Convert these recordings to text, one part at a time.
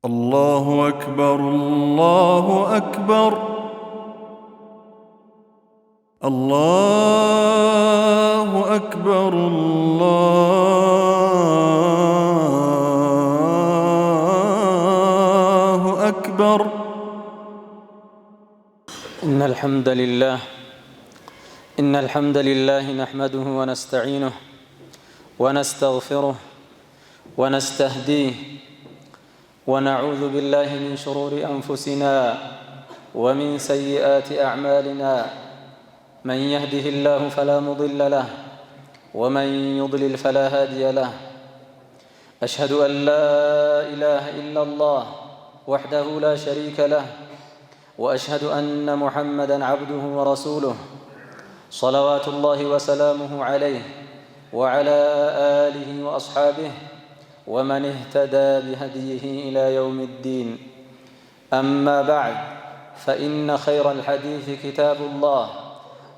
الله أكبر الله أكبر الله أكبر الله أكبر. إن الحمد لله نحمده ونستعينه ونستغفره ونستهديه ونعوذ بالله من شرور أنفسنا ومن سيئات أعمالنا. من يهده الله فلا مضل له ومن يضلل فلا هادي له. أشهد أن لا إله إلا الله وحده لا شريك له، وأشهد أن محمدًا عبده ورسوله، صلوات الله وسلامه عليه وعلى آله وأصحابه ومن اهتدى بهديه إلى يوم الدين. أما بعد، فإن خير الحديث كتاب الله،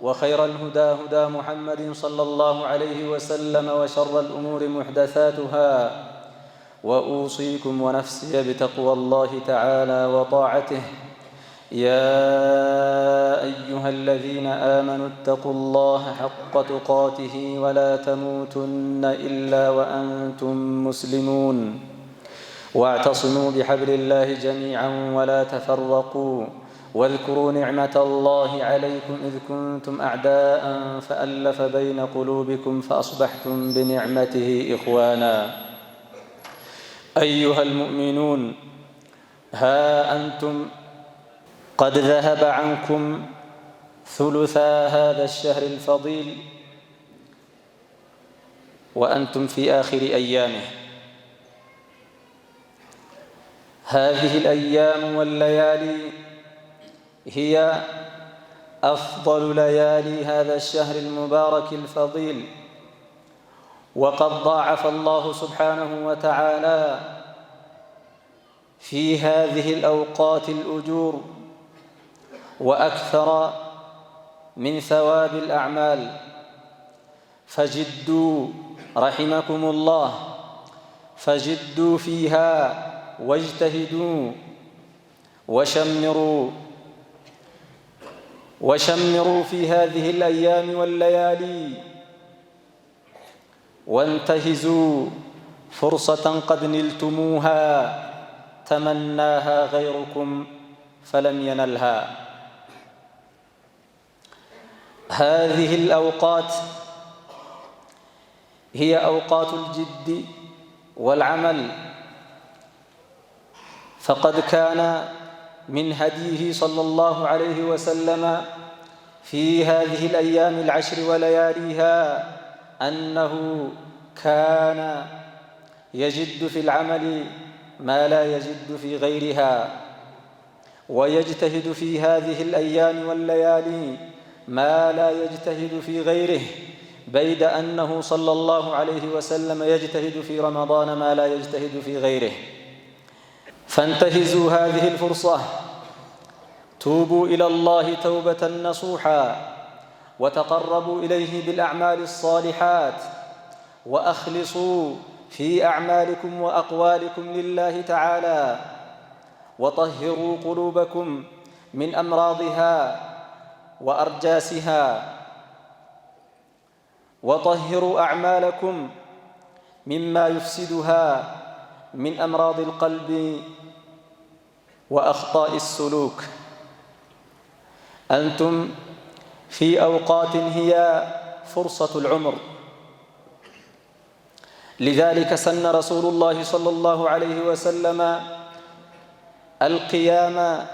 وخير الهدى هدى محمد صلى الله عليه وسلم، وشر الأمور محدثاتها، وأوصيكم ونفسي بتقوى الله تعالى وطاعته. يا أيها الذين آمنوا اتقوا الله حق تقاته ولا تموتن إلا وأنتم مسلمون، واعتصموا بحبل الله جميعا ولا تفرقوا، واذكروا نعمة الله عليكم إذ كنتم أعداء فألف بين قلوبكم فأصبحتم بنعمته إخوانا. أيها المؤمنون، ها أنتم قد ذهب عنكم ثلثا هذا الشهر الفضيل وأنتم في آخر أيامه. هذه الأيام والليالي هي أفضل ليالي هذا الشهر المبارك الفضيل، وقد ضاعف الله سبحانه وتعالى في هذه الأوقات الأجور وأكثر من ثواب الأعمال. فجدوا رحمكم الله، فجدوا فيها واجتهدوا وشمروا في هذه الأيام والليالي، وانتهزوا فرصة قد نلتموها تمناها غيركم فلم ينلها. هذه الأوقات هي أوقات الجد والعمل، فقد كان من هديه صلى الله عليه وسلم في هذه الأيام العشر ولياليها أنه كان يجد في العمل ما لا يجد في غيرها، ويجتهد في هذه الأيام والليالي ما لا يجتهد في غيره، بيد أنه صلى الله عليه وسلم يجتهد في رمضان ما لا يجتهد في غيره. فانتهزوا هذه الفرصة، توبوا إلى الله توبة نصوحا، وتقربوا إليه بالأعمال الصالحات، وأخلصوا في أعمالكم وأقوالكم لله تعالى، وطهروا قلوبكم من أمراضها وأرجاسها، وطهروا أعمالكم مما يفسدها من أمراض القلب وأخطاء السلوك. أنتم في أوقات هي فرصة العمر، لذلك سن رسول الله صلى الله عليه وسلم القيام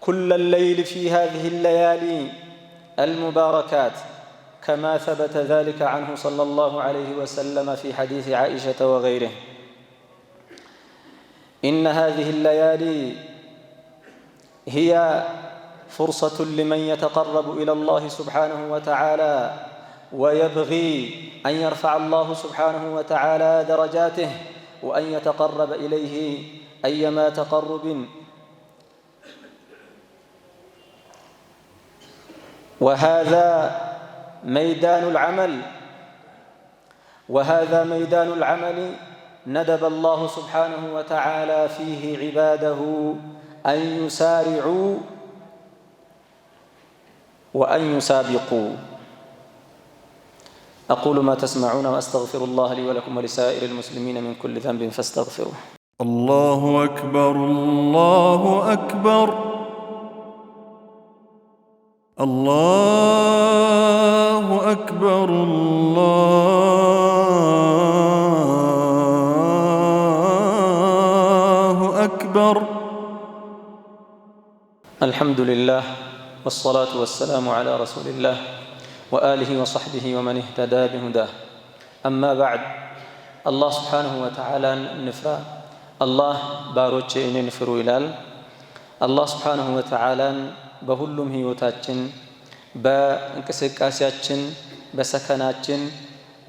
كل الليل في هذه الليالي المباركات، كما ثبت ذلك عنه صلى الله عليه وسلم في حديث عائشة وغيره. إن هذه الليالي هي فرصة لمن يتقرب إلى الله سبحانه وتعالى ويبغي أن يرفع الله سبحانه وتعالى درجاته، وأن يتقرب إليه أيما تقرب. وهذا ميدان العمل ندب الله سبحانه وتعالى فيه عباده أن يسارعوا وأن يسابقوا. أقول ما تسمعون وأستغفر الله لي ولكم ولسائر المسلمين من كل ذنب فاستغفروه. الله أكبر الله أكبر الله أكبر الله أكبر. الحمد لله والصلاة والسلام على رسول الله وآله وصحبه ومن اهتدى بهداه. أما بعد الله سبحانه وتعالى نفرا الله باروچ እኔን ፍሩ ይላል። አላህ سبحانه وتعالى በሁሉም ህይወታችን በእንቅስቃሴያችን በሰከናችን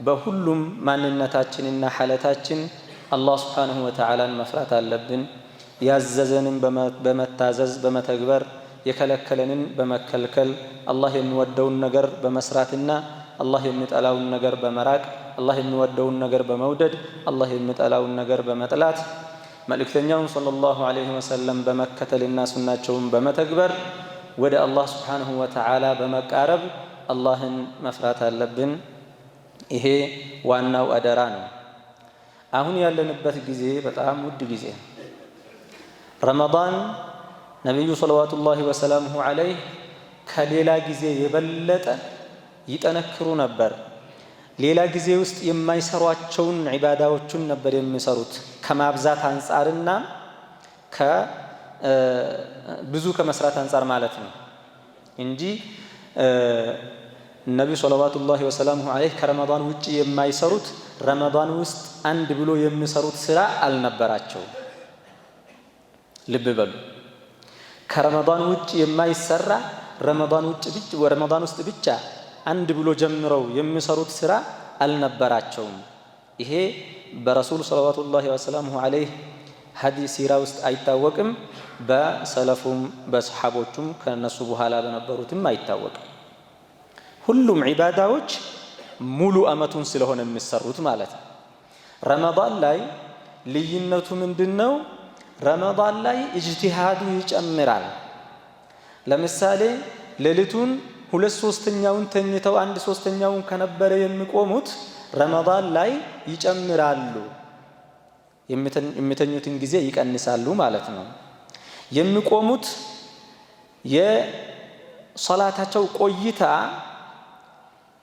በሁሉም ማንነታችንና ሐለታችን አላህ سبحانه وتعالى መፍራት አለብን። ያዘዘንን በመታዘዝ በመተግበር የከለከለንን በመከልከል አላህ የሚወደውን ነገር በመስራትና አላህ የሚጠላውን ነገር በመራቅ አላህ የሚወደውን ነገር በመውደድ አላህ የሚጠላውን ነገር በመጥላት መልእክተኛውን ሰለላሁ ዐለይሂ ወሰለም በመከተልና ሱናቸውን በመተግበር ወደ አላህ Subhanahu Wa Ta'ala በመቃረብ አላህን መፍራት አለብን። ይሄ ዋናው አደራ ነው። አሁን ያለንበት ጊዜ በጣም ውድ ጊዜ ነው። ረመዳን ነብዩ ሰለላሁ ወሰለሙ ዐለይሂ ከሌላ ጊዜ የበለጠ ይጠነክሩ ነበር። ሌላ ጊዜ ውስጥ የማይሰሯቸውን ዒባዳዎችን ነበር የሚሰሩት ከማብዛት አንፃርና ብዙ ከመስራት አንፃር ማለት ነው እንጂ ነብዩ ሰለላሁ ወሰለሙ ዐለይሂ ከረመዳን ውጪ የማይሰሩት ረመዳን ውስጥ አንድ ብሎ የሚሰሩት ስራ አልነበራቸውም። ልብ በሉ። ከረመዳን ውጪ የማይሰራ ረመዳን ውስጥ ብቻ አንድ ብሎ ጀምረው የሚሰሩት ስራ አልነበራቸውም። ይሄ በረሱል ሰለላሁ ዐለይሂ ዐለይሂ ሐዲስ ሲራ ውስጥ አይታወቅም። በሰለፉም በሰሐቦቹም ከነሱ በኋላ በነበሩትም አይታወቅም። ሁሉም ዒባዳዎች ሙሉ አመቱን ስለሆነ የሚሰሩት ማለት ነው። ረመዳን ላይ ልዩነቱ ምንድነው? ረመዳን ላይ ኢጅቲሃዱ ይጨምራል። ለምሳሌ ሌሊቱን 2/3ኛውን ተኝተው 1/3ኛውን ከነበረ የሚቆሙት ረመዳን ላይ ይጨምራሉ። የሚተኙትን ጊዜ ይቀንሳሉ ማለት ነው። የሚቆሙት የሶላታቸው ቆይታ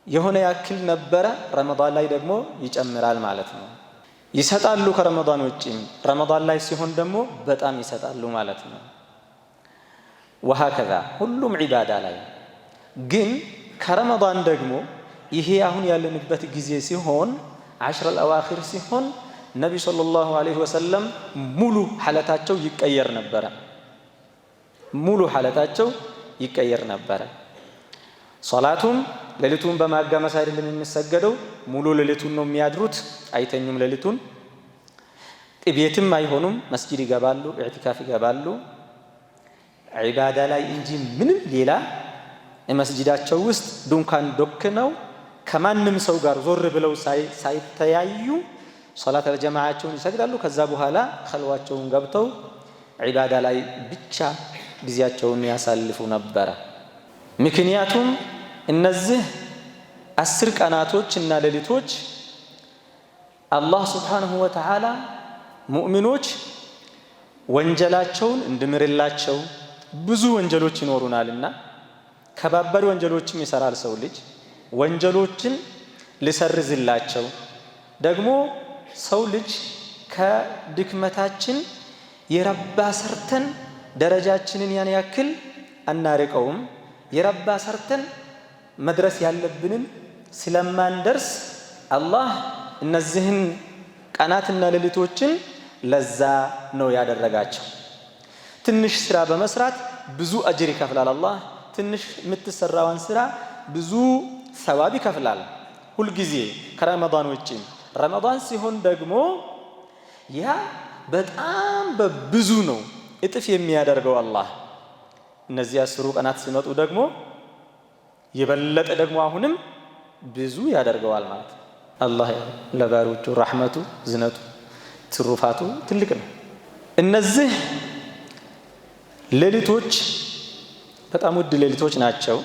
የሆነ ያክል ነበረ፣ ረመዳን ላይ ደግሞ ይጨምራል ማለት ነው። ይሰጣሉ ከረመዳን ውጪም፣ ረመዳን ላይ ሲሆን ደግሞ በጣም ይሰጣሉ ማለት ነው። ወሃከዛ ሁሉም ዒባዳ ላይ ግን ከረመዳን ደግሞ ይሄ አሁን ያለንበት ጊዜ ሲሆን 10 الأواخر ሲሆን ነብዩ ሰለላሁ ዐለይሂ ወሰለም ሙሉ ሐለታቸው ይቀየር ነበረ። ሶላቱም ሌሊቱን በማጋመስ አይደለም የሚሰገደው፣ ሙሉ ሌሊቱን ነው የሚያድሩት። አይተኙም ሌሊቱን። ቤትም አይሆኑም፣ መስጂድ ይገባሉ፣ ኢዕቲካፍ ይገባሉ። ዒባዳ ላይ እንጂ ምንም ሌላ መስጂዳቸው ውስጥ ዱንካን ዶክነው ከማንም ሰው ጋር ዞር ብለው ሳይተያዩ ሶላት አልጀማዓቸውን ይሰግዳሉ። ከዛ በኋላ ኸልዋቸውን ገብተው ዒባዳ ላይ ብቻ ጊዜያቸውን ያሳልፉ ነበረ። ምክንያቱም እነዚህ 10 ቀናቶች እና ሌሊቶች አላህ Subhanahu Wa Ta'ala ሙእሚኖች ወንጀላቸውን እንድምርላቸው ብዙ ወንጀሎች ይኖሩናልና ከባባድ ወንጀሎችም ይሰራል ሰው ልጅ ወንጀሎችን ሊሰርዝላቸው ደግሞ ሰው ልጅ ከድክመታችን የረባ ሰርተን ደረጃችንን ያን ያክል አናርቀውም። የረባ ሰርተን መድረስ ያለብንን ስለማንደርስ አላህ እነዚህን ቀናትና ሌሊቶችን ለዛ ነው ያደረጋቸው። ትንሽ ስራ በመስራት ብዙ አጅር ይከፍላል አላህ። ትንሽ የምትሰራውን ስራ ብዙ ሰዋብ ይከፍላል ሁል ጊዜ ከረመዳን ውጪ። ረመዳን ሲሆን ደግሞ ያ በጣም በብዙ ነው እጥፍ የሚያደርገው አላህ። እነዚህ 10 ቀናት ሲመጡ ደግሞ የበለጠ ደግሞ አሁንም ብዙ ያደርገዋል ማለት ነው። አላህ ለባሮቹ ረህመቱ ዝነቱ ትሩፋቱ ትልቅ ነው። እነዚህ ሌሊቶች በጣም ውድ ሌሊቶች ናቸው።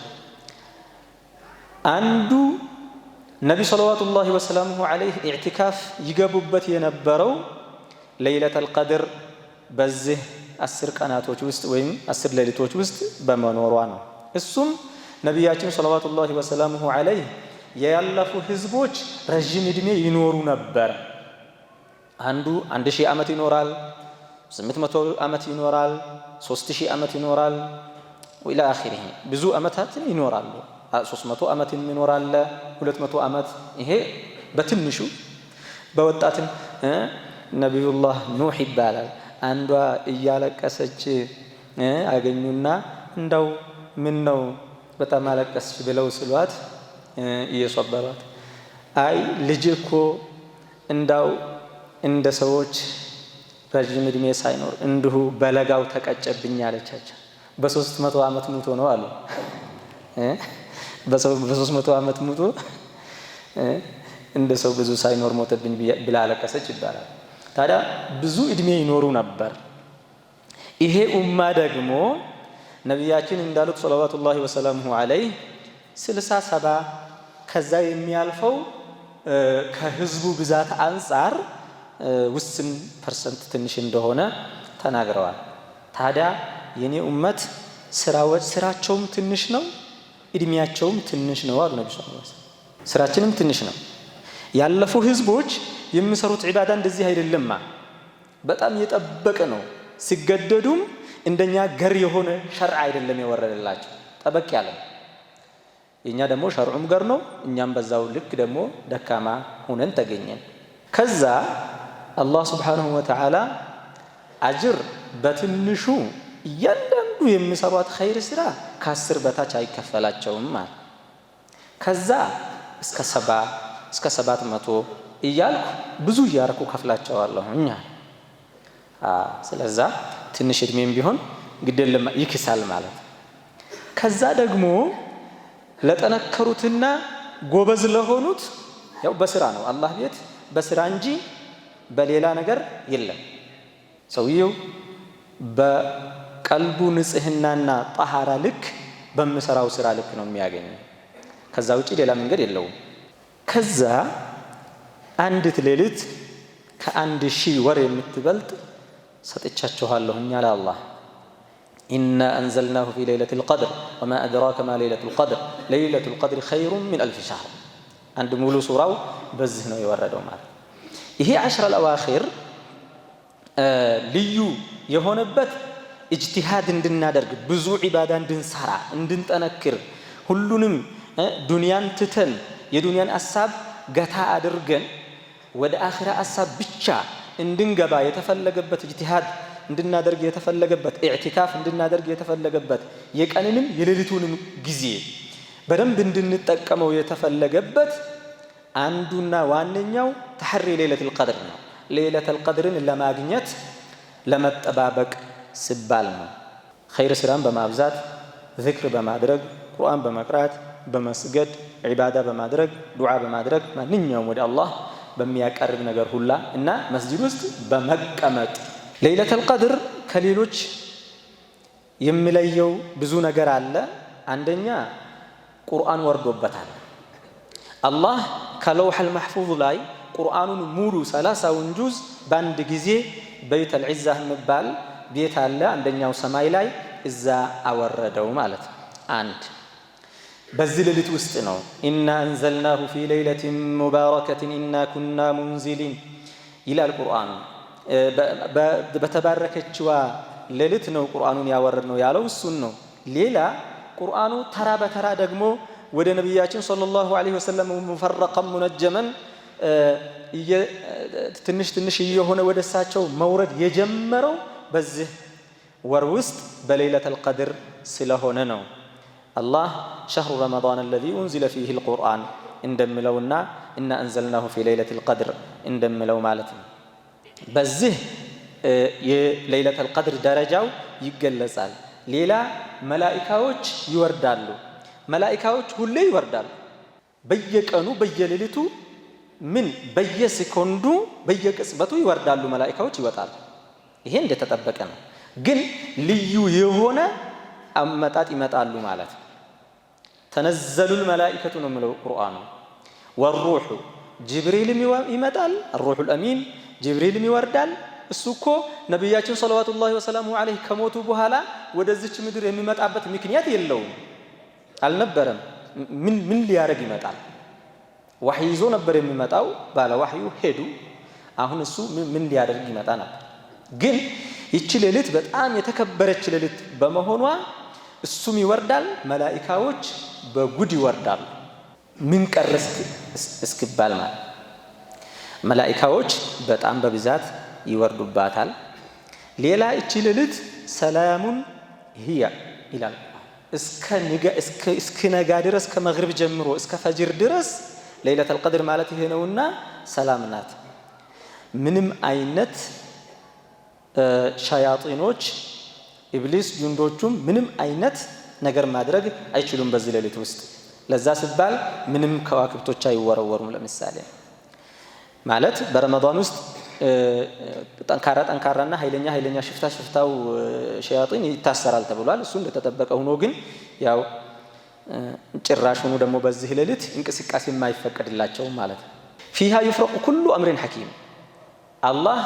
አንዱ ነቢ ሰለዋቱላሂ ወሰላሙሁ ዐለይሂ ኢዕቲካፍ ይገቡበት የነበረው ለይለተል ቀድር በዚህ 10 ቀናቶች ውስጥ ወይም 10 ሌሊቶች ውስጥ በመኖሯ ነው። እሱም ነቢያችን ሰለዋቱላሂ ወሰላሙሁ ዐለይሂ ያለፉ ህዝቦች ረጅም እድሜ ይኖሩ ነበር። አንዱ 1000 ዓመት ይኖራል፣ 800 ዓመት ይኖራል፣ 3000 ዓመት ይኖራል ወኢላ አኺሪህ ብዙ ዓመታትን ይኖራሉ። 300 ዓመት ይኖራል፣ 200 ዓመት። ይሄ በትንሹ በወጣትን ነቢዩላህ ኑህ ይባላል። አንዷ እያለቀሰች አገኙና እንዳው ምን ነው በጣም አለቀስሽ ብለው ስሏት እየሰበሯት አይ ልጅ እኮ እንዳው እንደ ሰዎች ረጅም እድሜ ሳይኖር እንዲሁ በለጋው ተቀጨብኝ አለቻቸው። በ300 ዓመት ሙቶ ነው አሉ። በ300 ዓመት ሙቶ እንደ ሰው ብዙ ሳይኖር ሞተብኝ ብላ አለቀሰች ይባላል። ታዲያ ብዙ እድሜ ይኖሩ ነበር። ይሄ ኡማ ደግሞ ነቢያችን እንዳሉት ሰለዋቱላሂ ወሰላሙሁ ዐለይሂ 60-70 ከዛ የሚያልፈው ከህዝቡ ብዛት አንፃር ውስን ፐርሰንት ትንሽ እንደሆነ ተናግረዋል። ታዲያ የኔ ኡመት ስራቸውም ትንሽ ነው፣ እድሜያቸውም ትንሽ ነው አሉ ነብዩ ሰለላሁ ዐለይሂ ወሰለም። ስራችንም ትንሽ ነው። ያለፉ ህዝቦች የሚሰሩት ዒባዳ እንደዚህ አይደለማ፣ በጣም የጠበቀ ነው። ሲገደዱም እንደኛ ገር የሆነ ሸርዕ አይደለም የወረደላቸው፣ ጠበቅ ያለ። የኛ ደግሞ ሸርዑም ገር ነው፣ እኛም በዛው ልክ ደግሞ ደካማ ሆነን ተገኘን። ከዛ አላህ ሱብሓነሁ ወተዓላ አጅር በትንሹ እያንዳንዱ የሚሰሯት ኸይር ስራ ከ10 በታች አይከፈላቸውም ማለት። ከዛ እስከ 70 እስከ 700 እያልኩ ብዙ እያረኩ ከፍላቸዋለሁ እኛ። ስለዛ ትንሽ እድሜም ቢሆን ግዴለም ይክሳል ማለት። ከዛ ደግሞ ለጠነከሩትና ጎበዝ ለሆኑት ያው በስራ ነው አላህ ቤት በስራ እንጂ በሌላ ነገር የለም። ሰውየው በቀልቡ ንጽህናና ጣሃራ ልክ በሚሰራው ስራ ልክ ነው የሚያገኘው። ከዛ ውጪ ሌላ መንገድ የለውም። ከዛ አንዲት ሌሊት ከ1000 ወር የምትበልጥ ሰጥቻችኋለሁ አለ አላህ። ኢና አንዘልናሁ ፊ ለይለቲል ቀድር ወማ አድራከ ማ ለይለቱል ቀድር ለይለቱል ቀድር ኸይሩን ሚን አልፍ ሸህር። አንድ ሙሉ ሱራው በዚህ ነው የወረደው ማለት። ይሄ 10 አልአዋኺር ልዩ የሆነበት ኢጅቲሃድ እንድናደርግ ብዙ ዒባዳ እንድንሰራ እንድንጠነክር ሁሉንም ዱንያን ትተን የዱንያን አሳብ ገታ አድርገን ወደ አኺራ አሳብ ብቻ እንድንገባ የተፈለገበት ኢጅቲሃድ እንድናደርግ የተፈለገበት ኢዕቲካፍ እንድናደርግ የተፈለገበት የቀንንም የሌሊቱንም ጊዜ በደንብ እንድንጠቀመው የተፈለገበት አንዱና ዋነኛው ተሐሪ ለይለቱል ቀድር ነው። ለይለቱል ቀድርን ለማግኘት ለመጠባበቅ ሲባል ነው። ኸይር ስራን በማብዛት ዚክር በማድረግ ቁርአን በመቅራት በመስገድ ዒባዳ በማድረግ ዱዓ በማድረግ ማንኛውም ወደ አላህ በሚያቀርብ ነገር ሁላ እና መስጂድ ውስጥ በመቀመጥ። ለይለቱል ቀድር ከሌሎች የሚለየው ብዙ ነገር አለ። አንደኛ ቁርአን ወርዶበታል። አላህ ከለውሐል መሕፉዝ ላይ ቁርአኑን ሙሉ 30ውን ጁዝ በአንድ ጊዜ በይተል ዒዛ የሚባል ቤት አለ አንደኛው ሰማይ ላይ እዛ አወረደው ማለት ነው። አንድ በዚህ ሌሊት ውስጥ ነው። ኢና አንዘልናሁ ፊ ለይለቲን ሙባረከቲን ኢና ኩና ሙንዚሊን ይላል ቁርአኑ። በተባረከችዋ ሌሊት ነው ቁርአኑን ያወረድ ነው ያለው እሱን ነው። ሌላ ቁርአኑ ተራ በተራ ደግሞ ወደ ነቢያችን ሰለላሁ ዐለይሂ ወሰለም ሙፈረቀን ሙነጀመን ትንሽ ትንሽ እየሆነ ወደ እሳቸው መውረድ የጀመረው በዚህ ወር ውስጥ በለይለቱል ቀድር ስለሆነ ነው። አላህ ሸህሩ ረመዳን አለዚ ኡንዚለ ፊሂል ቁርአን እንደሚለውና እና አንዘልናሁ ፊ ለይለቱል ቀድር እንደሚለው ማለት ነው። በዚህ የለይለቱል ቀድር ደረጃው ይገለጻል። ሌላ መላኢካዎች ይወርዳሉ። መላኢካዎች ሁሌ ይወርዳሉ። በየቀኑ በየሌሊቱ ምን በየሰኮንዱ በየቅጽበቱ ይወርዳሉ መላእክቶች ይወጣሉ። ይሄ እንደተጠበቀ ነው። ግን ልዩ የሆነ አመጣጥ ይመጣሉ ማለት ነው። ተነዘሉል መላእክቱ ነው የሚለው ቁርአኑ። ወሩሑ ጅብሪልም ይመጣል፣ الروح الأمين ጅብሪልም ይወርዳል። እሱ እኮ ነብያችን ሰለላሁ ዐለይሂ ወሰለም ከሞቱ በኋላ ወደዚች ምድር የሚመጣበት ምክንያት የለውም አልነበረም። ምን ሊያረግ ይመጣል? ወህይ ይዞ ነበር የሚመጣው። ባለ ወህዩ ሄዱ። አሁን እሱ ምን ሊያደርግ ይመጣ ነበር? ግን ይቺ ሌሊት በጣም የተከበረች ሌሊት በመሆኗ እሱም ይወርዳል፣ መላእክቶች በጉድ ይወርዳሉ። ምን ቀረስ እስኪባል ማለት መላእክቶች በጣም በብዛት ይወርዱባታል። ሌላ እቺ ሌሊት ሰላሙን هي ይላል እስከ ነጋ ድረስ ከመግሪብ ጀምሮ እስከ ፈጅር ድረስ ለይለቱል ቀድር ማለት ይሄ ነውና ሰላም ናት። ምንም አይነት ሸያጢኖች ኢብሊስ ጁንዶቹም ምንም አይነት ነገር ማድረግ አይችሉም በዚህ ሌሊት ውስጥ። ለዛ ሲባል ምንም ከዋክብቶች አይወረወሩም። ለምሳሌ ማለት በረመዳን ውስጥ ጠንካራና ኃይለኛ ሽፍታው ሸያጢን ይታሰራል ተብሏል። እሱ እንደተጠበቀ ሆኖ ግን ያው ጭራሹኑ ደግሞ በዚህ ሌሊት እንቅስቃሴ የማይፈቀድላቸው ማለት ነው። ፊሃ ይፍረቁ ኩሉ አምሪን ሐኪም አላህ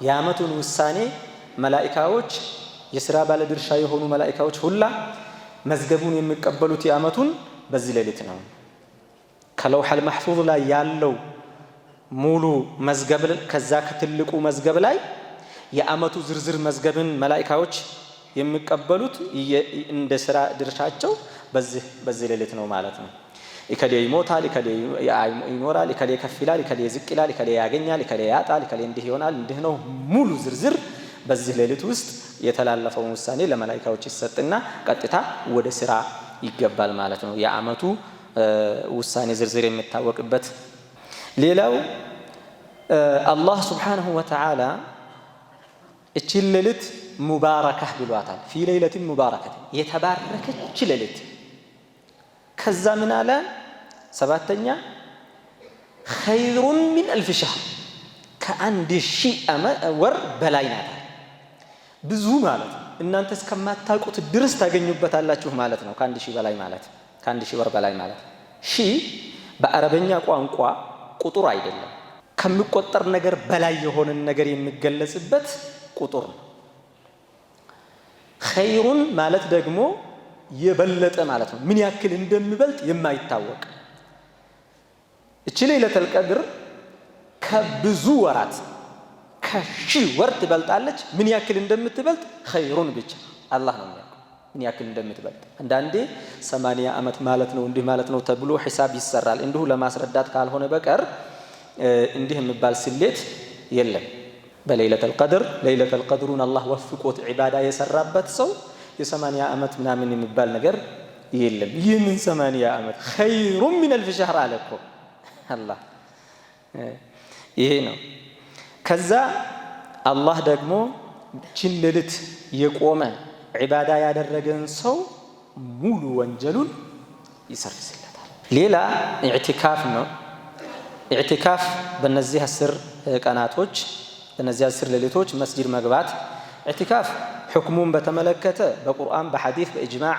የዓመቱን ውሳኔ መላእክቶች የሥራ ባለድርሻ የሆኑ መላእክቶች ሁላ መዝገቡን የሚቀበሉት የዓመቱን በዚህ ሌሊት ነው። ከለውሐል መሕፉዝ ላይ ያለው ሙሉ መዝገብ ከዛ ከትልቁ መዝገብ ላይ የዓመቱ ዝርዝር መዝገብን መላእክቶች የሚቀበሉት እንደ ሥራ ድርሻቸው በዚህ ሌሊት ነው ማለት ነው። ኢከሌ ይሞታል፣ ኢከሌ ይኖራል፣ ኢከሌ ከፍ ይላል፣ ኢከሌ ዝቅ ይላል፣ ኢከሌ ያገኛል፣ ኢከሌ ያጣል፣ ኢከሌ እንዲህ ይሆናል፣ እንዲህ ነው። ሙሉ ዝርዝር በዚህ ሌሊት ውስጥ የተላለፈውን ውሳኔ ለመላእክቶች ይሰጥና ቀጥታ ወደ ሥራ ይገባል ማለት ነው። የዓመቱ ውሳኔ ዝርዝር የሚታወቅበት። ሌላው አላህ ሱብሓነሁ ወተዓላ እቺ ሌሊት ሙባረከህ ብሏታል። ፊ ለይለቲን ሙባረከቲን የተባረከች ሌሊት። ከዛ ምን አለ? ሰባተኛ ኸይሩን ሚን አልፍ ሸህር ከ1000 ወር በላይ ናት። ብዙ ማለት ነው። እናንተ እስከማታውቁት ድረስ ታገኙበታላችሁ ማለት ነው። ከ1000 በላይ ማለት ከ1000 ወር በላይ ማለት ሺህ በአረበኛ ቋንቋ ቁጥር አይደለም። ከሚቆጠር ነገር በላይ የሆነ ነገር የሚገለጽበት ቁጥር ነው። ኸይሩን ማለት ደግሞ የበለጠ ማለት ነው። ምን ያክል እንደሚበልጥ የማይታወቅ እቺ ለይለቱል ቀድር ከብዙ ወራት ከሺህ ወር ትበልጣለች። ምን ያክል እንደምትበልጥ ኸይሩን ብቻ አላህ ነው የሚያውቀው ምን ያክል እንደምትበልጥ። አንዳንዴ 80 ዓመት ማለት ነው እንዲህ ማለት ነው ተብሎ ሒሳብ ይሰራል። እንዲሁ ለማስረዳት ካልሆነ በቀር እንዲህ የሚባል ስሌት የለም። በለይለቱል ቀድር ለይለቱል ቀድሩን አላህ ወፍቆት ዒባዳ የሰራበት ሰው የ80 ዓመት ምናምን የሚባል ነገር የለም። ይህንን 80 ዓመት ኸይሩን ሚን አልፍ ሸህር አለ እኮ አላህ። ይሄ ነው። ከዛ አላህ ደግሞ ችን ሌሊት የቆመ ዒባዳ ያደረገን ሰው ሙሉ ወንጀሉን ይሰርዝለታል። ሌላ ኢዕቲካፍ ነው። ኢዕቲካፍ በእነዚህ 10 ቀናቶች በእነዚህ 10 ሌሊቶች መስጂድ መግባት። ኢዕቲካፍ ሕክሙን በተመለከተ በቁርአን በሐዲስ በኢጅማዕ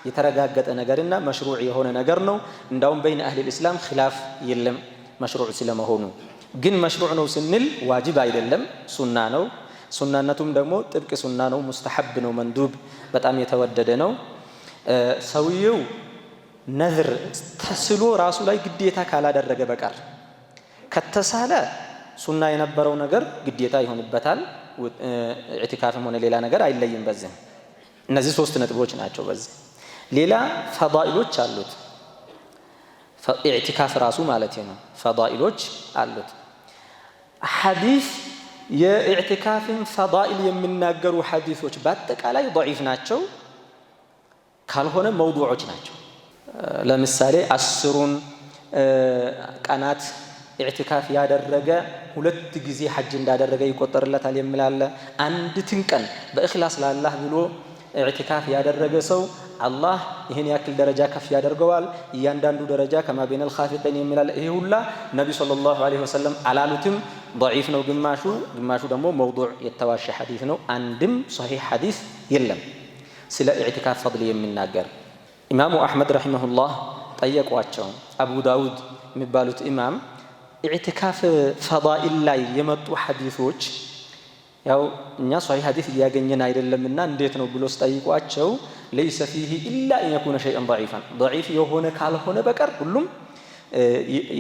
የተረጋገጠ ነገርና መሽሩዕ የሆነ ነገር ነው። እንዳውም በይነ አህሊል ኢስላም ኺላፍ የለም መሽሩዕ ስለመሆኑ። ግን መሽሩዕ ነው ስንል ዋጅብ አይደለም፣ ሱና ነው። ሱናነቱም ደግሞ ጥብቅ ሱና ነው፣ ሙስተሐብ ነው፣ መንዱብ በጣም የተወደደ ነው። ሰውየው ነዝር ተስሎ ራሱ ላይ ግዴታ ካላደረገ በቀር ከተሳለ ሱና የነበረው ነገር ግዴታ ይሆንበታል። ኢዕቲካፍም ሆነ ሌላ ነገር አይለይም። በዚህ እነዚህ 3 ነጥቦች ናቸው። በዚህ ሌላ ፈዳኢሎች አሉት። ኢዕቲካፍ ራሱ ማለት ነው ፈዳኢሎች አሉት። ሐዲስ የኢዕቲካፍን ፈዳኢል የሚናገሩ ሐዲሶች በአጠቃላይ ضعيف ናቸው፣ ካልሆነ መውዱዖች ናቸው። ለምሳሌ 10 ቀናት ኢዕቲካፍ ያደረገ 2 ጊዜ ሐጅ እንዳደረገ ይቆጠርለታል የሚላለ። አንዲትን ቀን በእኽላስ ለአላህ ብሎ ኢዕቲካፍ ያደረገ ሰው አላህ ይሄን ያክል ደረጃ ከፍ ያደርገዋል እያንዳንዱ ደረጃ ከማ በይነል ኻፊቀን የሚላል ይሄ ሁላ ነብዩ ሰለላሁ ዐለይሂ ወሰለም አላሉትም ضعيف ነው ግማሹ ደግሞ መውዱዕ የተዋሸ ሐዲስ ነው አንድም ሶሒህ ሐዲስ የለም ስለ ኢዕቲካፍ ፈድል የሚናገር ኢማሙ አሕመድ ረሂመሁላህ ጠየቋቸው አቡ ዳውድ የሚባሉት ኢማም ኢዕቲካፍ ፈዳኢል ላይ የመጡ ሐዲሶች ያው እኛ ሶሒህ ሐዲስ እያገኘን አይደለምና እንዴት ነው ብሎ ስጠይቋቸው ليس فيه الا ان يكون شيئا ضعيفا ضعيف የሆነ ካልሆነ በቀር ሁሉም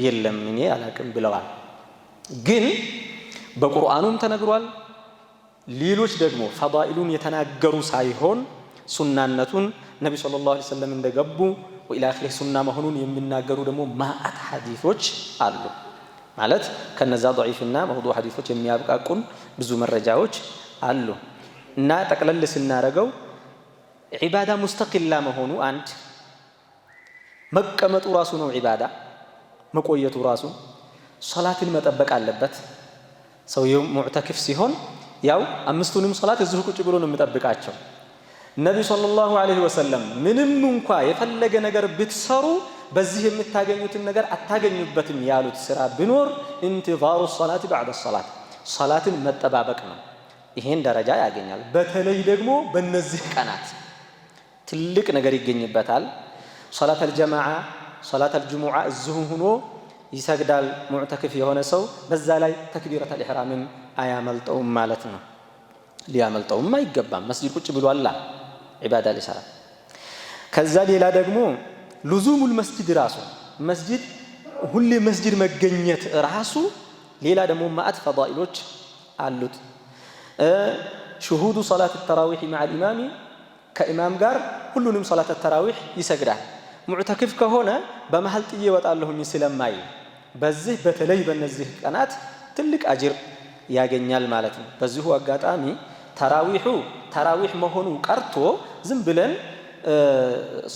የለም እኔ አላቅም ብለዋል ግን በቁርአኑም ተነግሯል ሌሎች ደግሞ ፈዳኢሉን የተናገሩ ሳይሆን ሱናነቱን ነብዩ ሰለላሁ ዐለይሂ ወሰለም እንደገቡ ወኢላ አኺሪ ሱና መሆኑን የሚናገሩ ደግሞ ማአት ሐዲሶች አሉ ማለት ከነዛ ضعيفና መውዱዕ ሐዲሶች የሚያብቃቁን ብዙ መረጃዎች አሉ እና ጠቅለል ስናረገው ዒባዳ ሙስተቂላ መሆኑ አንድ መቀመጡ ራሱ ነው ዒባዳ መቆየቱ ራሱ ሶላትን መጠበቅ አለበት ሰውየው ሙዕተኪፍ ሲሆን ያው አምስቱንም ሶላት እዚሁ ቁጭ ብሎ ነው የሚጠብቃቸው ነብዩ ሰለላሁ ዐለይሂ ወሰለም ምንም እንኳን የፈለገ ነገር ብትሰሩ በዚህ የምታገኙትን ነገር አታገኙበትም ያሉት ስራ ቢኖር ኢንቲዛሩ ሶላት بعد الصلاه ሶላትን መጠባበቅ ነው ይሄን ደረጃ ያገኛል በተለይ ደግሞ በእነዚህ ቀናት ትልቅ ነገር ይገኝበታል ሶላት አልጀማዓ ሶላት አልጁሙዓ እዚሁ ሆኖ ይሰግዳል ሙዕተኪፍ የሆነ ሰው በዛ ላይ ተክቢረተ ኢሕራምን አያመልጠውም ማለት ነው ሊያመልጠውም አይገባም መስጂድ ቁጭ ብሎ አላ ዒባዳ ሊሰራ ከዛ ሌላ ደግሞ ሉዙሙል መስጂድ ራሱ መስጂድ ሁሌ መስጂድ መገኘት ራሱ ሌላ ደግሞ ማአት ፈዳኢሎች አሉት شهود صلاة التراويح مع الإمام كإمام ጋር ሁሉንም صلاة التراويح ይሰግዳል ሙዕተኪፍ ከሆነ በመሃል ጥዬ ወጣለሁኝ ስለማይ በዚህ በተለይ በእነዚህ ቀናት ትልቅ አጅር ያገኛል ማለት ነው በዚሁ አጋጣሚ ተራዊህ መሆኑ ቀርቶ ዝም ብለን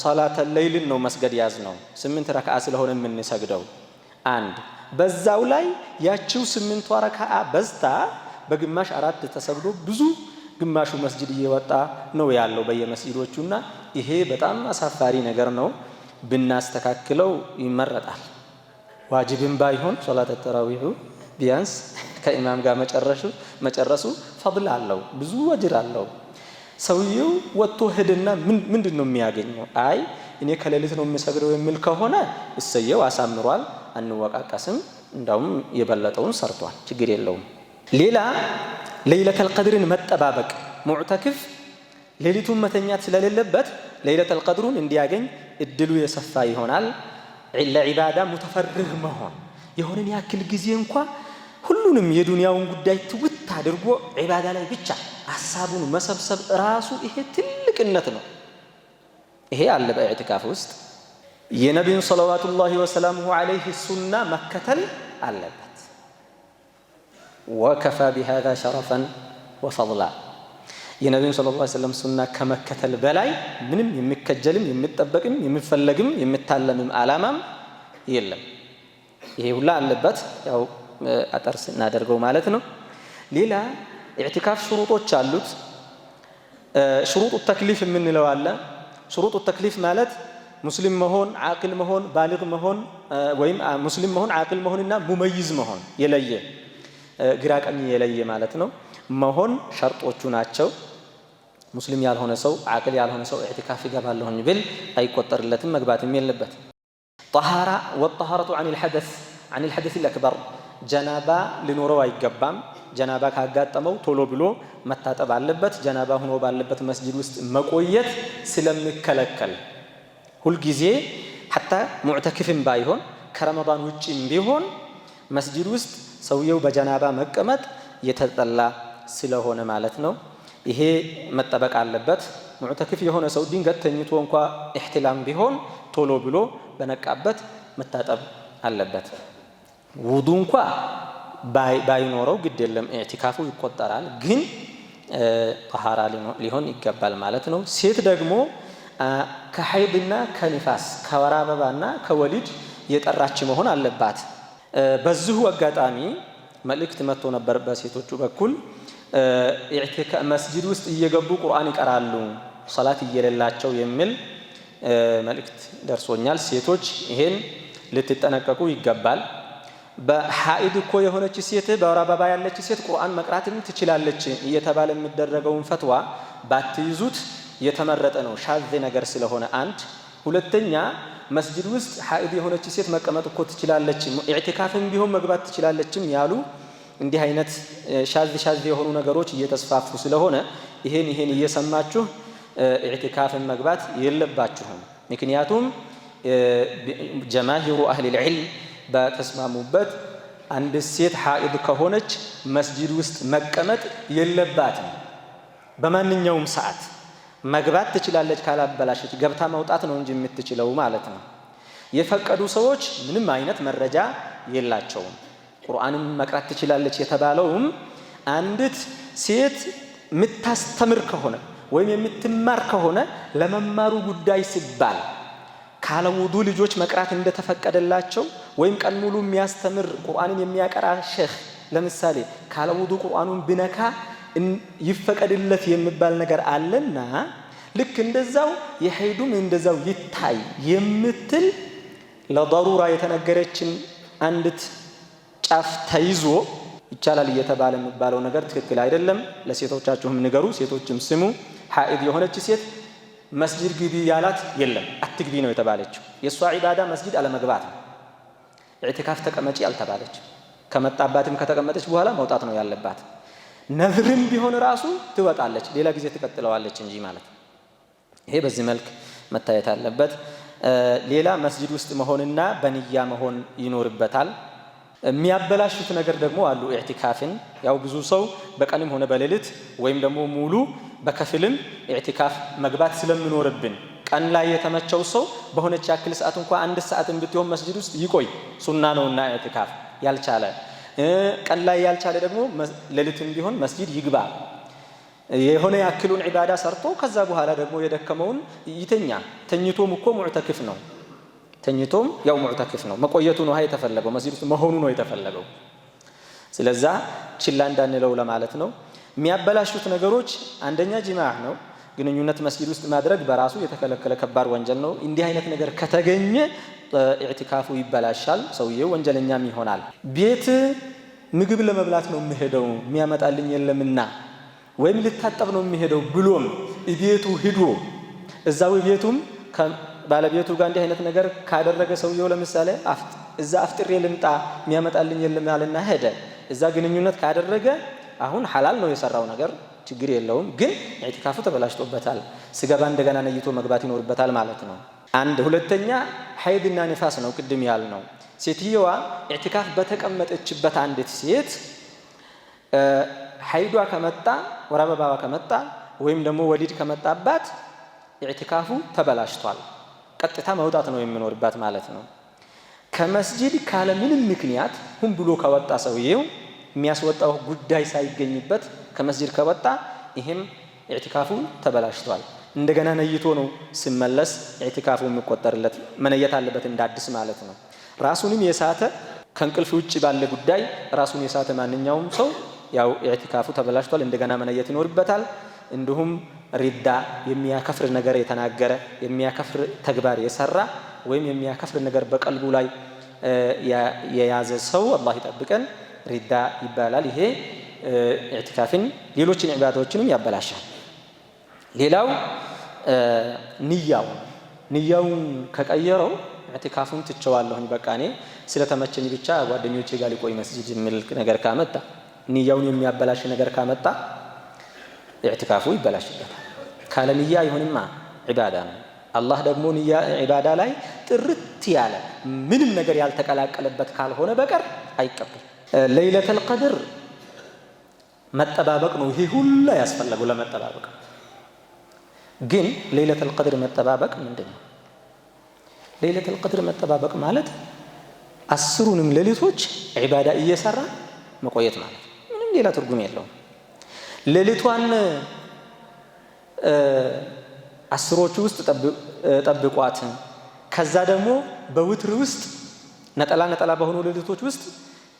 ሶላተ ለይልን ነው መስገድ ያዝነው 8 ረካዓ ስለሆነ የምንሰግደው አንድ በዛው ላይ ያቺው 8 ረካዓ በዝታ በግማሽ 4 ተሰግዶ ብዙ ግማሹ መስጂድ እየወጣ ነው ያለው በየመስጂዶቹና ይሄ በጣም አሳፋሪ ነገር ነው ብናስተካክለው ይመረጣል ዋጅብም ባይሆን ሶላተ ተራዊሁ ቢያንስ ከኢማም ጋር መጨረሱ ፈድል አለው ብዙ አጅር አለው ሰውየው ወጥቶ ሄድና ምንድነው የሚያገኘው አይ እኔ ከሌሊት ነው የምሰግደው የሚል ከሆነ እሰየው አሳምሯል አንወቃቀስም እንዳውም የበለጠውን ሰርቷል ችግር የለውም ሌላ ለይለተል ቀድርን መጠባበቅ ሙዕተኪፍ ሌሊቱን መተኛት ስለሌለበት ለይለተል ቀድሩን እንዲያገኝ እድሉ የሰፋ ይሆናል ለዒባዳ ሙተፈርግ መሆን የሆነን ያክል ጊዜ እንኳን ሁሉንም የዱንያውን ጉዳይ ትውት አድርጎ ዒባዳ ላይ ብቻ ሐሳቡን መሰብሰብ ራሱ ይሄ ትልቅነት ነው ይሄ አለ በኢዕቲካፍ ውስጥ የነብዩን ሰለዋቱላሂ ወሰላሙሁ ዐለይሂ ሱና መከተል አለበት وكفى بهذا شرفا وفضلا የነብዩን ሰለላሁ ዐለይሂ ወሰለም ሱና ከመከተል በላይ ምንም የሚከጀልም የሚጠበቅም የሚፈለግም የሚታለምም አላማም የለም ይሄ ሁላ አለበት ያው አጠርስ እናደርገው ማለት ነው ሌላ ኢዕቲካፍ ሽሩጦች አሉት ሽሩጡ ተክሊፍ የምንለው አለ ሽሩጡ ተክሊፍ ማለት ሙስሊም መሆን ዓቂል መሆን ባሊግ መሆን ወይም ሙስሊም መሆን ዓቂል መሆንና ሙመይዝ መሆን የለየ ግራ ቀኝ የለየ ማለት ነው መሆን ሸርጦቹ ናቸው ሙስሊም ያልሆነ ሰው ዓቂል ያልሆነ ሰው ኢዕቲካፍ ይገባልሁኝ ብል አይቆጠርለትም መግባትም የለበት طهارة والطهارة عن الحدث الأكبر ጀናባ ሊኖረው አይገባም ጀናባ ካጋጠመው ቶሎ ብሎ መታጠብ አለበት ጀናባ ሆኖ ባለበት መስጂድ ውስጥ መቆየት ስለሚከለከል ሁሉ ጊዜ حتى ሙዕተኪፍም ባይሆን ከረመዳን ውጪም ቢሆን መስጂድ ውስጥ ሰውየው በጀናባ መቀመጥ የተጠላ ስለሆነ ማለት ነው ይሄ መጠበቅ አለበት ሙዕተኪፍ የሆነ ሰው ድንገት ተኝቶ እንኳን ኢህቲላም ቢሆን ቶሎ ብሎ በነቃበት መታጠብ አለበት ውዱ እንኳን ባይኖረው ግድ የለም ኢዕቲካፉ ይቆጠራል ግን طهارة ሊሆን ይገባል ማለት ነው ሴት ደግሞ ከሐይድና ከኒፋስ ከወር አበባና ከወሊድ የጠራች መሆን አለባት በዚሁ አጋጣሚ መልእክት መጥቶ ነበር በሴቶቹ በኩል ኢዕቲካፍ መስጂድ ውስጥ እየገቡ ቁርአን ይቀራሉ ሶላት እየሌላቸው የሚል መልእክት ደርሶኛል ሴቶች ይሄን ልትጠነቀቁ ይገባል በሐኢድ እኮ የሆነች ሴት በወር አበባ ያለች ሴት ቁርአን መቅራትም ትችላለች እየተባለ የሚደረገውን ፈትዋ ባትይዙት የተመረጠ ነው ሻዝ ነገር ስለሆነ አንድ ሁለተኛ መስጂድ ውስጥ ሐኢድ የሆነች ሴት መቀመጥ እኮ ትችላለች ኢዕቲካፍም ቢሆን መግባት ትችላለችም ያሉ እንዲህ አይነት ሻዝ የሆኑ ነገሮች እየተስፋፉ ስለሆነ ይሄን እየሰማችሁ ኢዕቲካፍን መግባት የለባችሁም ምክንያቱም ጀማሂሩ አህሊ العلم በተስማሙበት አንድ ሴት ሐኢድ ከሆነች መስጂድ ውስጥ መቀመጥ የለባትም በማንኛውም ሰዓት መግባት ትችላለች ካላበላሸች ገብታ መውጣት ነው እንጂ የምትችለው ማለት ነው የፈቀዱ ሰዎች ምንም አይነት መረጃ የላቸውም ቁርአንን መቅራት ትችላለች የተባለውም አንዲት ሴት ምታስተምር ከሆነ ወይም የምትማር ከሆነ ለመማሩ ጉዳይ ሲባል ካለ ውዱ ልጆች መቅራት እንደተፈቀደላቸው ወይም ቀን ሙሉ የሚያስተምር ቁርአንን የሚያቀራ ሼኽ ለምሳሌ ካለ ውዱ ቁርአኑን ቢነካ ይፈቀድለት የሚባል ነገር አለና ልክ እንደዛው የሐይዱም እንደዛው ይታይ የምትል ለضروራ የተነገረችን አንዲት ጫፍ ተይዞ ይቻላል እየተባለ የሚባለው ነገር ትክክል አይደለም ለሴቶቻችሁም ንገሩ ሴቶችም ስሙ ሐኢድ የሆነች ሴት መስጂድ ግቢ ያላት የለም አትግቢ ነው የተባለችው የሷ ዒባዳ መስጂድ አለመግባት ነው ኢዕቲካፍ ተቀመጪ አልተባለች ከመጣባትም ከተቀመጠች በኋላ መውጣት ነው ያለባት ነዝርም ቢሆን ራሱ ትወጣለች ሌላ ጊዜ ትቀጥለዋለች እንጂ ማለት ይሄ በዚህ መልክ መታየት አለበት ሌላ መስጂድ ውስጥ መሆንና በንያ መሆን ይኖርበታል የሚያበላሹት ነገር ደግሞ አሉ ኢዕቲካፍን ያው ብዙ ሰው በቀንም ሆነ በሌሊት ወይም ደግሞ ሙሉ በከፊልም ኢዕቲካፍ መግባት ስለምኖርብን ቀን ላይ የተመቸው ሰው በሆነች ያክል ሰዓት እንኳን አንድ ሰዓትን ብትሆን መስጂድ ውስጥ ይቆይ ሱና ነውና ኢዕቲካፍ ያልቻለ ቀን ላይ ያልቻለ ደግሞ ሌሊትም ቢሆን መስጂድ ይግባ የሆነ ያክሉን ዒባዳ ሰርቶ ከዛ በኋላ ደግሞ የደከመውን ይተኛ ተኝቶም እኮ ሙዕተክፍ ነው ተኝቶም ያው ሙዕተክፍ ነው መቆየቱ ነው የተፈለገው መስጂድ ውስጥ መሆኑ ነው የተፈለገው ስለዛ ችላ እንዳንለው ለማለት ነው የሚያበላሹት ነገሮች አንደኛ ጂማዕ ነው ግንኙነት መስጂድ ውስጥ ማድረግ በራሱ የተከለከለ ከባድ ወንጀል ነው እንዲህ አይነት ነገር ከተገኘ ኢዕቲካፉ ይበላሻል ሰውየው ወንጀለኛም ይሆናል ቤት ምግብ ለመብላት ነው የሚሄደው የሚያመጣልኝ የለምና ወይም ልታጠብ ነው የሚሄደው ብሎም ቤቱ ሂዶ እዛው ቤቱም ባለቤቱ ጋር እንዲህ አይነት ነገር ካደረገ ሰውየው ለምሳሌ እዛ አፍጥሬ ልምጣ የሚያመጣልኝ የለም ያለና ሄደ እዛ ግንኙነት ካደረገ አሁን ሐላል ነው የሰራው ነገር ችግር የለውም ግን ኢዕቲካፉ ተበላሽቶበታል ስገባ እንደገና ነይቶ መግባት ይኖርበታል ማለት ነው አንድ ሁለተኛ ሐይድና ንፋስ ነው ቅድም ያልነው ሴትየዋ ኢዕቲካፍ በተቀመጠችበት አንዲት ሴት ሐይዷ ከመጣ ወር አበባዋ ከመጣ ወይም ደግሞ ወሊድ ከመጣባት ኢዕቲካፉ ተበላሽቷል ቀጥታ መውጣት ነው የሚኖርባት ማለት ነው ከመስጂድ ካለ ምንም ምክንያት ሁን ብሎ ከወጣ ሰውየው የሚያስወጣው ጉዳይ ሳይገኝበት ከመስጂድ ከወጣ ይሄም ኢዕቲካፉ ተበላሽቷል እንደገና ነይቶ ነው ሲመለስ ኢዕቲካፉ የሚቆጠርለት መነየት አለበት እንዳዲስ ማለት ነው ራሱንም የሳተ ከንቅልፍ ውጭ ባለ ጉዳይ ራሱን የሳተ ማንኛውም ሰው ያው ኢዕቲካፉ ተበላሽቷል እንደገና መነየት ይኖርበታል እንዲሁም ሪዳ የሚያከፍር ነገር የተናገረ የሚያከፍር ተግባር የሰራ ወይም የሚያከፍር ነገር በቀልቡ ላይ የያዘ ሰው አላህ ይጠብቀን ሪዳ ይባላል ይሄ ኢዕቲካፍን ሌሎችን ዒባዳዎችንም ያበላሻል ሌላው ንያውን ከቀየረው ኢዕቲካፉን ትቸዋለሁኝ በቃ እኔ ስለተመቸኝ ብቻ ጓደኞቼ ጋር ሊቆይ መስጂድ የሚል ነገር ካመጣ ንያውን የሚያበላሽ ነገር ካመጣ ኢዕቲካፉ ይበላሽበታል ካለ ንያ ይሁንማ ዒባዳ ነው አላህ ደግሞ ንያ ዒባዳ ላይ ጥርት ያለ ምንም ነገር ያልተቀላቀለበት ካልሆነ በቀር አይቀበል ለይለቱል ቀድር መጠባበቅ ነው ይሄ ሁሉ ያስፈልገው ለመጠባበቅ ግን ለይለቱል ቀድር መጠባበቅ ምንድነው ለይለቱል ቀድር መጠባበቅ ማለት አስሩንም ሌሊቶች ዒባዳ እየሰራ መቆየት ማለት ምንም ሌላ ትርጉም የለውም ሌሊቷን አስሮቹ ውስጥ ጠብቋት ከዛ ደግሞ በውትር ውስጥ ነጠላ በሆኑ ሌሊቶች ውስጥ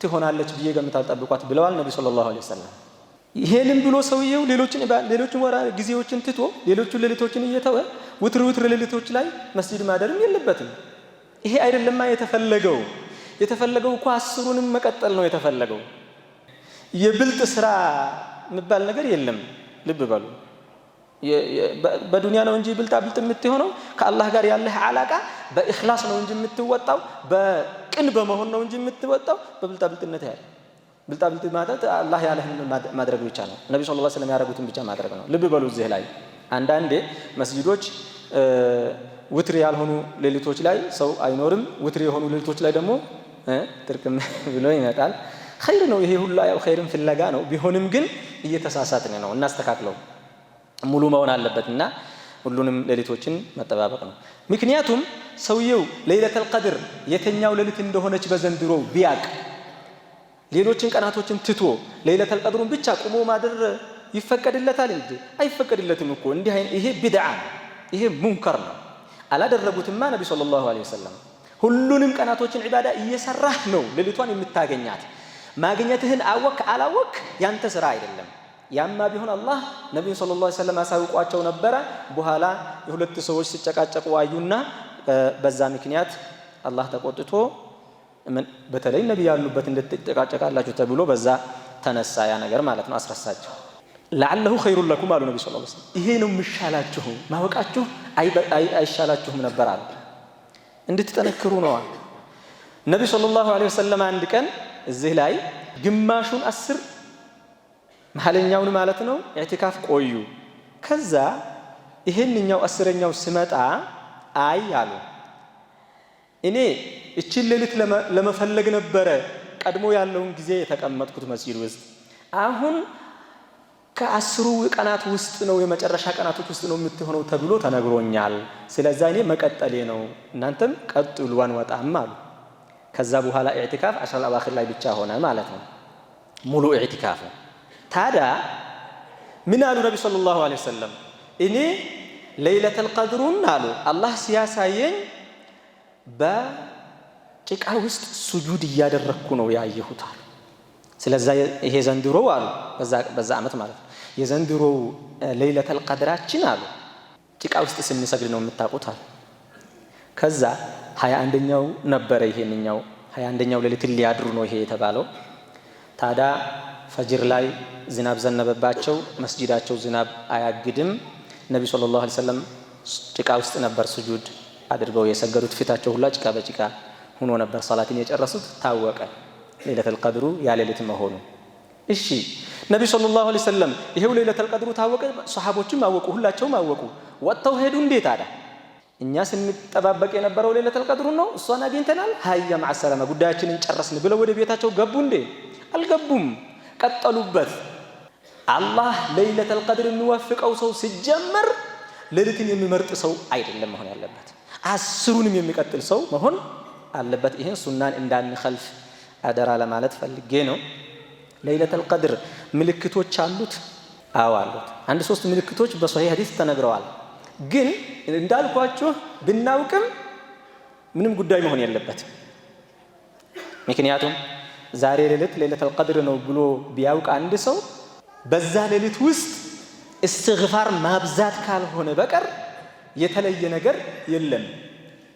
ትሆናለች ብዬ ገምታል ጠብቋት ብለዋል ነብዩ ሰለላሁ ዐለይሂ ወሰለም ይሄንን ብሎ ሰውየው ሌሎችን ወራ ጊዜዎችን ትቶ ሌሎችን ሌሊቶችን እየተወ ውትር ሌሊቶች ላይ መስጂድ ማደርም የለበትም። ይሄ አይደለማ የተፈለገው እኮ 10ሩንም መቀጠል ነው የተፈለገው። የብልጥ ስራ የሚባል ነገር የለም። ልብ በሉ። በዱንያ ነው እንጂ ብልጣ የምትሆነው ከአላህ ጋር ያለህ አላቃ በእኽላስ ነው እንጂ የምትወጣው በቅን በመሆን ነው እንጂ የምትወጣው በብልጣነት ያለ ብልጣ ማለት አላህ ያለህን ማድረግ ብቻ ነው። ነብዩ ሰለላሁ ዐለይሂ ወሰለም ያደረጉትን ብቻ ማድረግ ነው። ልብ በሉ። እዚህ ላይ አንዳንዴ መስጂዶች ውትር ያልሆኑ ሌሊቶች ላይ ሰው አይኖርም፣ ውትር የሆኑ ሌሊቶች ላይ ደግሞ ጥርቅም ብሎ ይመጣል። ኸይር ነው ይሄ ሁሉ ያው ኸይርን ፍለጋ ነው። ቢሆንም ግን እየተሳሳትን ነው። እናስተካክለው። ሙሉ መሆን አለበትና ሁሉንም ሌሊቶችን መጠባበቅ ነው። ምክንያቱም ሰውየው ለይለተል ቀድር የተኛው ሌሊት እንደሆነች በዘንድሮ ቢያቅ ሌሎችን ቀናቶችን ትቶ ለይለተል ቀድሩን ብቻ ቆሞ ማደር ይፈቀድለታል እንዴ? አይፈቀድለትም እኮ። ይሄ ቢድዓ ነው፣ ይሄ ሙንከር ነው። አላደረጉትማ ነብዩ ሰለላሁ ዐለይሂ ወሰለም። ሁሉንም ቀናቶችን ዒባዳ እየሰራህ ነው ሌሊቷን የምታገኛት። ማግኘትህን አወክ አላወክ ያንተ ስራ አይደለም። ያማ ቢሆን አላህ ነብዩ ሰለላሁ ዐለይሂ ወሰለም አሳውቋቸው ነበረ። በኋላ የሁለት ሰዎች ሲጨቃጨቁ አዩና በዛ ምክንያት አላህ ተቆጥቶ በተለይ ነብዩ ያሉበት እንድትጨቃጨቃላችሁ ተብሎ በዛ ተነሳ ያ ነገር ማለት ነው። አስረሳቸው። ለዓለሁ ኸይሩን ለኩም አሉ ነብዩ ሰለላሁ ዐለይሂ ወሰለም። ይሄ ነው የሚሻላችሁ፣ ማወቃችሁ አይሻላችሁም ነበር አሉ። እንድትጠነክሩ ነው። ነብዩ ሰለላሁ ዐለይሂ ወሰለም አንድ ቀን እዚህ ላይ ግማሹን 10 መሐለኛውን ማለት ነው ኢዕቲካፍ ቆዩ። ከዛ ይሄንኛው 10ኛው ሲመጣ አይ አሉ እኔ እቺን ሌሊት ለመፈለግ ነበረ ቀድሞ ያለውን ጊዜ የተቀመጥኩት መስጂድ ውስጥ። አሁን ከ10ሩ ቀናት ውስጥ ነው የመጨረሻ ቀናቶች ውስጥ ነው የምትሆነው ተብሎ ተነግሮኛል። ስለዚህ እኔ መቀጠሌ ነው፣ እናንተም ቀጥሉ አንወጣም አሉ። ከዛ በኋላ ኢዕቲካፍ 10 አዋኺር ላይ ብቻ ሆነ ማለት ነው ሙሉ ኢዕቲካፍ። ታዲያ ምን አሉ ነብዩ ሰለላሁ ዐለይሂ ወሰለም? እኔ ለይለተል ቀድሩን አሉ አላህ ሲያሳየኝ በጭቃ ውስጥ ሱጁድ እያደረኩ ነው ያየሁት አሉ። ስለዚህ ይሄ ዘንድሮ አሉ በዛ አመት ማለት ነው የዘንድሮ ለይለተል ቀድራችን አሉ ጭቃ ውስጥ ስንሰግድ ነው የምታውቁት አሉ። ከዛ 21ኛው ነበረ ይሄንኛው 21ኛው ሌሊት ሊያድሩ ነው ይሄ የተባለው። ታዲያ ፈጅር ላይ ዝናብ ዘነበባቸው። መስጂዳቸው ዝናብ አያግድም። ነብዩ ሰለላሁ ዐለይሂ ወሰለም ጭቃ ውስጥ ነበር ሱጁድ አድርገው የሰገዱት። ፊታቸው ሁላ ጭቃ በጭቃ ሆኖ ነበር ሰላትን የጨረሱት። ታወቀ ለይለተል ቀድሩ ያ ሌሊት መሆኑ። እሺ ነብዩ ሰለላሁ ዐለይሂ ወሰለም ይሄው ለይለተል ቀድሩ ታወቀ፣ ሱሐቦችም አወቁ፣ ሁላቸውም አወቁ። ወጥተው ሄዱ። እንዴት አዳ እኛ ስንጠባበቅ የነበረው ለይለተል ቀድሩ ነው፣ እሷን አግኝተናል፣ ሀያ ማዕሰላማ ጉዳያችንን ጨረስን ብለው ወደ ቤታቸው ገቡ እንዴ? አልገቡም፣ ቀጠሉበት። አላህ ለይለተል ቀድር የሚወፍቀው ሰው ሲጀመር ሌሊትን የሚመርጥ ሰው አይደለም መሆን ያለበት፣ 10ሩንም የሚቀጥል ሰው መሆን አለበት። ይሄን ሱናን እንዳንخልፍ አደራ ለማለት ፈልጌ ነው። ለይለተል ቀድር ምልክቶች አሉት? አዎ አሉት። 3 ምልክቶች በሶሒህ ሐዲስ ተነግረዋል። ግን እንዳልኳችሁ ብናውቅም ምንም ጉዳይ መሆን የለበትም። ምክንያቱም ዛሬ ሌሊት ለይለተል ቀድር ነው ብሎ ቢያውቅ አንድ ሰው በዛ ሌሊት ውስጥ እስትግፋር ማብዛት ካልሆነ በቀር የተለየ ነገር የለም።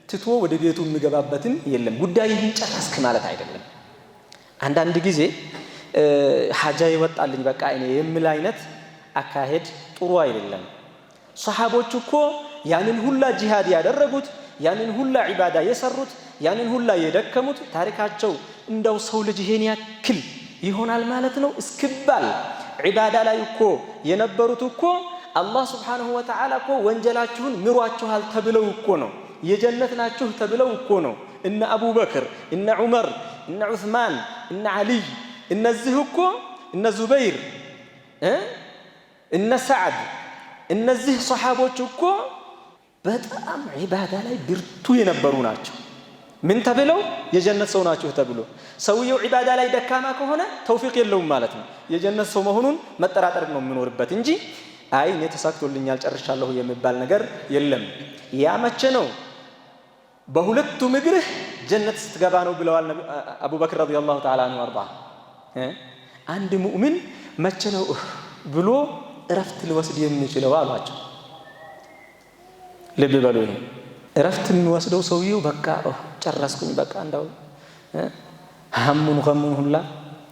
ትቶ ወደ ቤቱ የሚገባበትን የለም። ጉዳይህን ጨረስክ ማለት አይደለም። አንዳንድ ጊዜ ሐጃ ይወጣልኝ በቃ እኔ የሚል አይነት አካሄድ ጥሩ አይደለም። ሱሐቦች እኮ ያንን ሁላ ጂሃድ ያደረጉት፣ ያንን ሁላ ዒባዳ የሰሩት፣ ያንን ሁላ የደከሙት ታሪካቸው እንደው ሰው ልጅ ይሄን ያክል ይሆናል ማለት ነው እስክባል ዒባዳ ላይ እኮ የነበሩት እኮ አላህ ሱብሓነሁ ወተዓላ እኮ ወንጀላችሁን ምሯችኋል ተብለው እኮ ነው፣ የጀነት ናችሁ ተብለው እኮ ነው። እነ አቡበክር፣ እነ ዑመር፣ እነ ዑስማን፣ እነ ዓሊይ፣ እነዚህ እኮ እነ ዙበይር፣ እነ ሰዓድ፣ እነዚህ ሶሓቦች እኮ በጣም ዒባዳ ላይ ብርቱ የነበሩ ናቸው። ምን ተብለው? የጀነት ሰው ናችሁ ተብሎ። ሰውየው ዒባዳ ላይ ደካማ ከሆነ ተውፊቅ የለውም ማለት ነው። የጀነት ሰው መሆኑን መጠራጠር ነው የምኖርበት እንጂ አይ እኔ ተሳክቶልኛል ጨርሻለሁ የሚባል ነገር የለም። ያ መቼ ነው? በሁለቱም እግርህ ጀነት ስትገባ ነው ብለዋል አቡበክር ረዲየላሁ ተዓላ ዐንሁ ወአርዳ። አንድ ሙእሚን መቼ ነው ብሎ እረፍት ሊወስድ የሚችለው አሏቸው። ልብ በሉ። ይሄ እረፍት የሚወስደው ሰውየው በቃ ጨረስኩኝ በቃ እንደው ሀሙን ገሙን ሁላ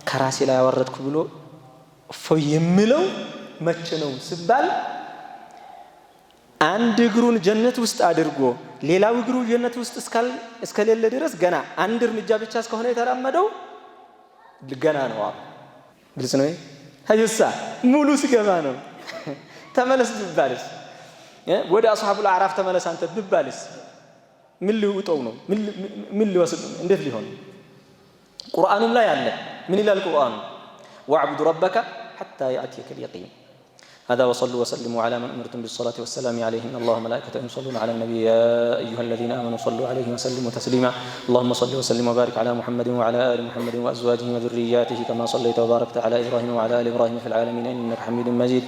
ከራሴ ላይ ያወረድኩ ብሎ እፎይ የሚለው መቼ ነው ሲባል አንድ እግሩን ጀነት ውስጥ አድርጎ ሌላው እግሩ ጀነት ውስጥ እስከሌለ ድረስ ገና አንድ እርምጃ ብቻ እስከሆነ የተራመደው ገና ነው። ግልጽ ነው። ሀዩሳ ሙሉ ሲገባ ነው። ተመለስ ቢባልስ ወደ አስሐቡል አዕራፍ ተመለስ አንተ ቢባልስ ምን ሊውጠው ነው? ምን ሊወስድ እንዴት ሊሆን? ቁርአኑም ላይ አለ። ምን ይላል ቁርአኑ? ወዕቡድ ረበከ ሐታ ያእቲየከ ልየቂን هذا وصلوا وسلموا على من أمرتم بالصلاة والسلام عليه إن الله وملائكته يصلون على النبي يا أيها الذين آمنوا صلوا عليه وسلموا تسليما اللهم صل وسلم وبارك على محمد وعلى آل محمد وأزواجه وذرياته كما صليت وباركت على إبراهيم وعلى آل إبراهيم في العالمين إنك حميد مجيد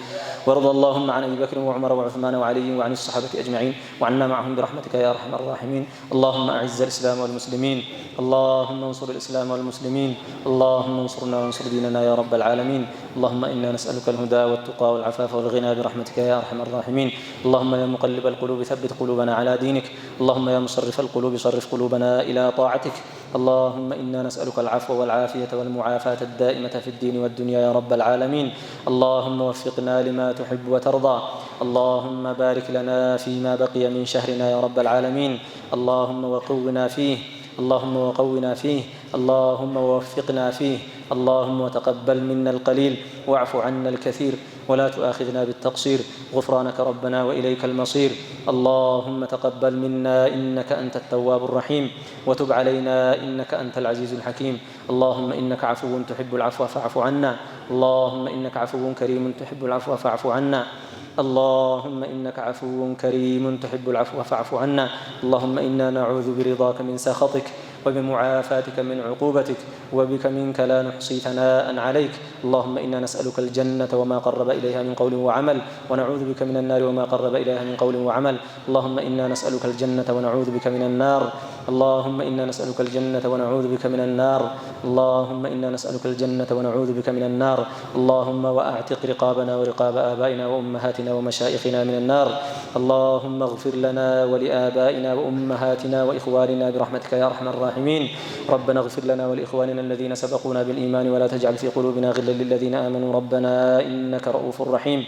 وارض اللهم عن أبي بكر وعمر وعثمان وعلي وعن الصحابة أجمعين وعنا معهم برحمتك يا أرحم الراحمين اللهم أعز الإسلام والمسلمين اللهم انصر الإسلام والمسلمين اللهم انصرنا وانصر ديننا يا رب العالمين اللهم إنا نسألك الهدى والتقى والعفاف والغنى برحمتك يا أرحم الراحمين اللهم يا مقلب القلوب ثبت قلوبنا على دينك اللهم يا مصرف القلوب صرف قلوبنا إلى طاعتك اللهم إنا نسألك العفو والعافية والمعافاة الدائمة في الدين والدنيا يا رب العالمين اللهم وفقنا لما تحب وترضى اللهم بارك لنا فيما بقي من شهرنا يا رب العالمين اللهم وقونا فيه اللهم وقونا فيه اللهم ووفقنا فيه اللهم وتقبل منا القليل واعف عنا الكثير ولا تؤاخذنا بالتقصير غفرانك ربنا وإليك المصير اللهم تقبل منا إنك أنت التواب الرحيم وتب علينا إنك أنت العزيز الحكيم اللهم إنك عفو تحب العفو فاعف عنا اللهم إنك عفو كريم تحب العفو فاعف عنا اللهم إنك عفو كريم تحب العفو فاعف عنا اللهم إنا نعوذ برضاك من سخطك وبمعافاتك من عقوبتك وبك منك لا نحصي ثناء عليك اللهم إنا نسألك الجنة وما قرب إليها من قول وعمل ونعوذ بك من النار وما قرب إليها من قول وعمل اللهم إنا نسألك الجنة ونعوذ بك من النار اللهم إنا نسألك الجنة ونعوذ بك من النار اللهم إنا نسألك الجنة ونعوذ بك من النار اللهم وأعتق رقابنا ورقاب آبائنا وأمهاتنا ومشائخنا من النار اللهم اغفر لنا ولآبائنا وأمهاتنا وإخواننا برحمتك يا أرحم الراحمين ربنا اغفر لنا ولإخواننا الذين سبقونا بالإيمان ولا تجعل في قلوبنا غلا للذين آمنوا ربنا إنك رؤوف رحيم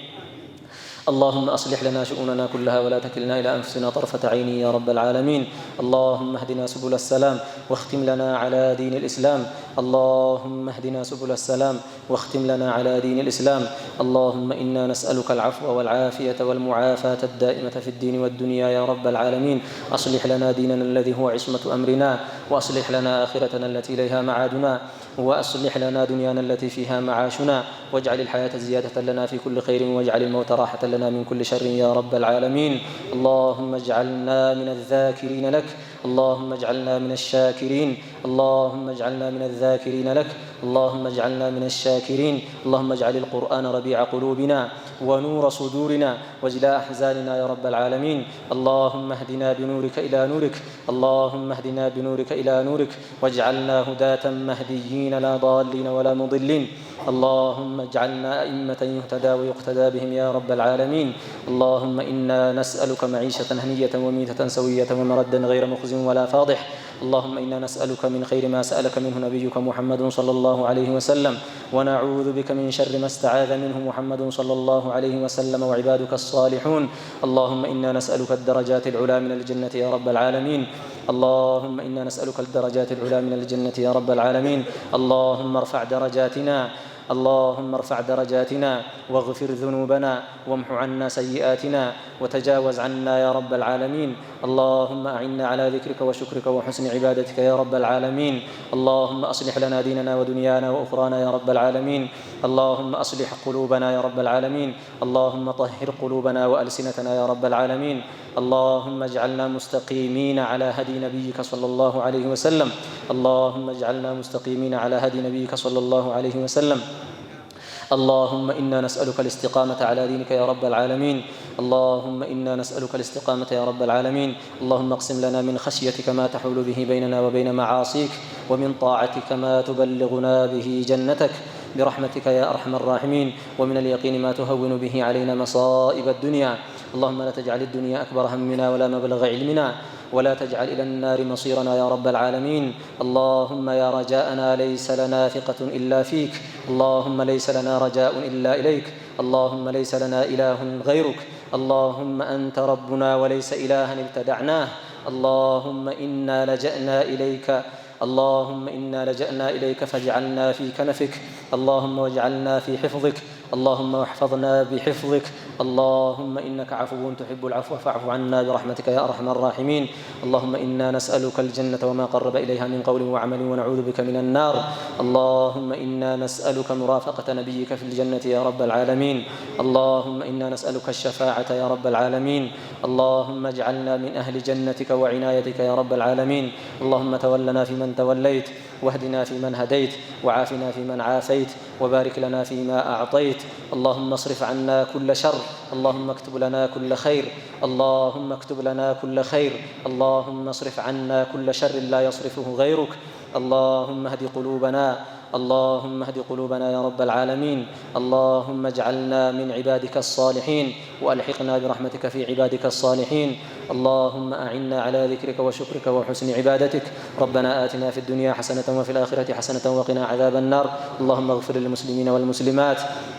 اللهم أصلح لنا شؤوننا كلها ولا تكلنا إلى أنفسنا طرفة عين يا رب العالمين اللهم اهدنا سبل السلام واختم لنا على دين الإسلام اللهم اهدنا سبل السلام واختم لنا على دين الإسلام اللهم إنا نسألك العفو والعافية والمعافاة الدائمة في الدين والدنيا يا رب العالمين أصلح لنا ديننا الذي هو عصمة أمرنا وأصلح لنا آخرتنا التي إليها معادنا وأصلح لنا دنيانا التي فيها معاشنا واجعل الحياة زيادة لنا في كل خير واجعل الموت راحة لنا من كل شر يا رب العالمين اللهم اجعلنا من الذاكرين لك اللهم اجعلنا من الشاكرين اللهم اجعلنا من الذاكرين لك اللهم اجعلنا من الشاكرين اللهم اجعل القرآن ربيع قلوبنا ونور صدورنا وجلاء أحزاننا يا رب العالمين اللهم اهدنا بنورك إلى نورك اللهم اهدنا بنورك إلى نورك واجعلنا هداة مهديين لا ضالين ولا مضلين اللهم اجعلنا أئمة يهتدى ويقتدى بهم يا رب العالمين اللهم إنا نسألك معيشة هنية وميتة سوية ومردا غير مخزٍ ولا فاضح اللهم إنا نسألك من خير ما سألك منه نبيك محمد صلى الله عليه وسلم ونعوذ بك من شر ما استعاذ منه محمد صلى الله عليه وسلم وعبادك الصالحون اللهم إنا نسألك الدرجات العلى من الجنة يا رب العالمين اللهم إنا نسألك الدرجات العلى من الجنة يا رب العالمين اللهم ارفع درجاتنا اللهم ارفع درجاتنا واغفر ذنوبنا وامح عنا سيئاتنا وتجاوز عنا يا رب العالمين اللهم أعنا على ذكرك وشكرك وحسن عبادتك يا رب العالمين اللهم أصلح لنا ديننا ودنيانا وأخرانا يا رب العالمين اللهم أصلح قلوبنا يا رب العالمين اللهم طهر قلوبنا وألسنتنا يا رب العالمين اللهم اجعلنا مستقيمين على هدي نبيك صلى الله عليه وسلم اللهم اجعلنا مستقيمين على هدي نبيك صلى الله عليه وسلم اللهم إنا نسألك الاستقامة على دينك يا رب العالمين اللهم إنا نسألك الاستقامة يا رب العالمين اللهم اقسم لنا من خشيتك ما تحول به بيننا وبين معاصيك ومن طاعتك ما تبلغنا به جنتك برحمتك يا أرحم الراحمين، ومن اليقين ما تهون به علينا مصائب الدنيا. اللهم لا تجعل الدنيا أكبر همنا ولا مبلغ علمنا، ولا تجعل إلى النار مصيرنا يا رب العالمين. اللهم يا رجاءنا ليس لنا ثقة إلا فيك، اللهم ليس لنا رجاء إلا إليك، اللهم ليس لنا إله غيرك، اللهم أنت ربنا وليس إلها ابتدعناه. اللهم إنا لجأنا إليك فاجعلنا في كنفك، اللهم واجعلنا في حفظك، اللهم واحفظنا بحفظك. اللهم إنك عفو تحب العفو فاعف عنا برحمتك يا أرحم الراحمين. اللهم إنا نسألك الجنة وما قرب إليها من قول وعمل، ونعوذ بك من النار. اللهم إنا نسألك مرافقة نبيك في الجنة يا رب العالمين. اللهم إنا نسألك الشفاعة يا رب العالمين. اللهم اجعلنا من أهل جنتك وعنايتك يا رب العالمين. اللهم تولنا فيمن توليت، واهدنا فيمن هديت، وعافنا فيمن عافيت، وبارك لنا فيما أعطيت. اللهم اصرف عنا كل شر، اللهم اكتب لنا كل خير، اللهم اكتب لنا كل خير، اللهم اصرف عنا كل شر لا يصرفه غيرك. اللهم اهد قلوبنا يا رب العالمين. اللهم اجعلنا من عبادك الصالحين، وألحقنا برحمتك في عبادك الصالحين. اللهم أعنا على ذكرك وشكرك وحسن عبادتك. ربنا آتنا في الدنيا حسنة وفي الآخرة حسنة وقنا عذاب النار. اللهم اغفر للمسلمين والمسلمات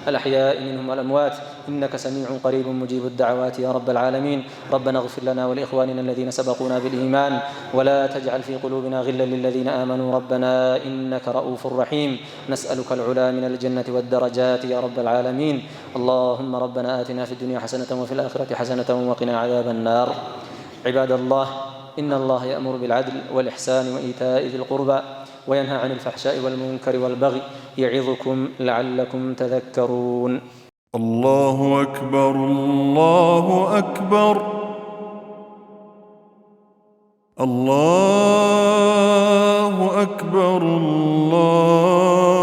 الأحياء منهم والأموات، إنك سميع قريب مجيب الدعوات يا رب العالمين. ربنا اغفر لنا ولإخواننا الذين سبقونا بالإيمان، ولا تجعل في قلوبنا غلا للذين آمنوا ربنا إنك رؤوف رحيم. نسألك العلا من الجنة والدرجات يا رب العالمين. اللهم ربنا آتنا في الدنيا حسنة وفي الآخرة حسنة وقنا عذاب النار. عباد الله، إن الله يأمر بالعدل والإحسان وإيتاء ذي القربى، وينهى عن الفحشاء والمنكر والبغي، يعظكم لعلكم تذكرون. الله أكبر الله أكبر الله أكبر الله